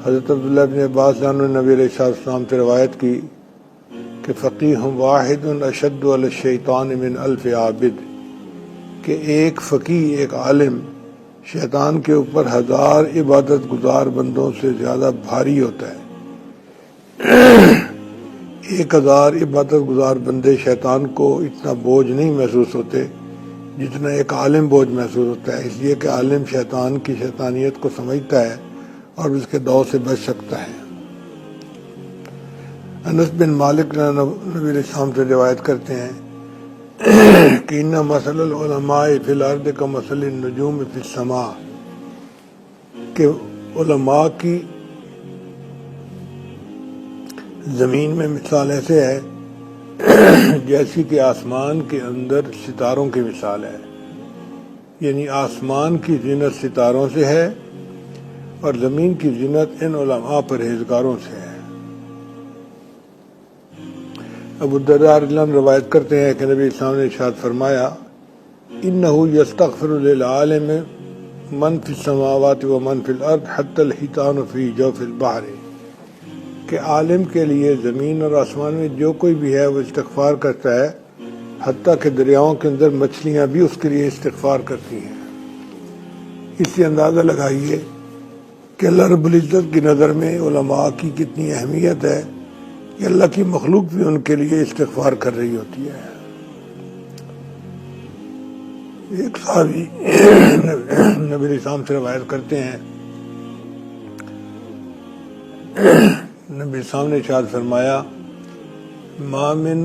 حضرت عبداللہ بن عباس نے نبی علیہ السلام سے روایت کی کہ فقیہ واحد اشد علی الشیطان من الف عابد، کہ ایک فقیہ، ایک عالم شیطان کے اوپر 1000 عبادت گزار بندوں سے زیادہ بھاری ہوتا ہے۔ 1000 عبادت گزار بندے شیطان کو اتنا بوجھ نہیں محسوس ہوتے جتنا ایک عالم بوجھ محسوس ہوتا ہے، اس لیے کہ عالم شیطان کی شیطانیت کو سمجھتا ہے اور اس کے دور سے بچ سکتا ہے۔ انس بن مالک نبی علیہ السلام سے روایت کرتے ہیں کہ ان مثل العلماء فی الارض کمثل النجوم فی السماء، کہ علماء کی زمین میں مثال ایسے ہے جیسی کہ آسمان کے اندر ستاروں کی مثال ہے، یعنی آسمان کی زینت ستاروں سے ہے اور زمین کی زینت ان علماء پرہیزگاروں سے ہے۔ ابو الدرداء رضی اللہ عنہ روایت کرتے ہیں کہ نبی اسلام نے ارشاد فرمایا انہ یستغفر للعالم من فی السماوات و من فی الارض حتی الحیتان فی جوف البحر، کہ عالم کے لیے زمین اور آسمان میں جو کوئی بھی ہے وہ استغفار کرتا ہے، حتیٰ کہ دریاؤں کے اندر مچھلیاں بھی اس کے لیے استغفار کرتی ہیں۔ اس سے اندازہ لگائیے کہ اللہ رب العزت کی نظر میں علماء کی کتنی اہمیت ہے کہ اللہ کی مخلوق بھی ان کے لیے استغفار کر رہی ہوتی ہے۔ ایک صحابی نبی علیہ السلام سے روایت کرتے ہیں، نبی السلام نے ارشاد فرمایا ما من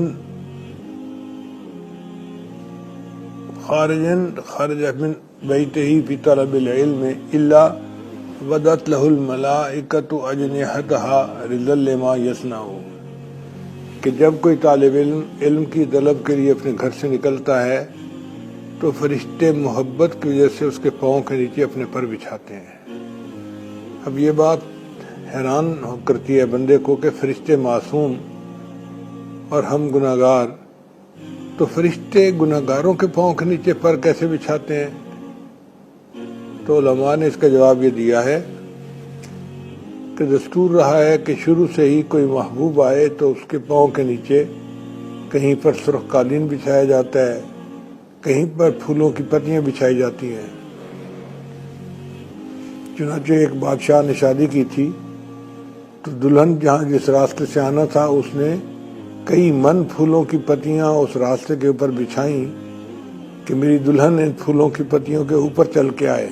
خرج من بیتہ فی طلب العلم الا ودت له الملائکۃ اجنحتها رضا لما یصنع، کہ جب کوئی طالب علم کی طلب کے لیے اپنے گھر سے نکلتا ہے تو فرشتے محبت کی وجہ سے اس کے پاؤں کے نیچے اپنے پر بچھاتے ہیں۔ اب یہ بات حیران کرتی ہے بندے کو کہ فرشتے معصوم اور ہم گناہگار، تو فرشتے گناہگاروں کے پاؤں کے نیچے پر کیسے بچھاتے ہیں؟ تو علماء نے اس کا جواب یہ دیا ہے کہ دستور رہا ہے کہ شروع سے ہی کوئی محبوب آئے تو اس کے پاؤں کے نیچے کہیں پر سرخ قالین بچھایا جاتا ہے، کہیں پر پھولوں کی پتیاں بچھائی جاتی ہیں۔ چنانچہ ایک بادشاہ نے شادی کی تھی تو دلہن جس راستے سے آنا تھا اس نے کئی من پھولوں کی پتیاں اس راستے کے اوپر بچھائیں کہ میری دلہن ان پھولوں کی پتیوں کے اوپر چل کے آئے۔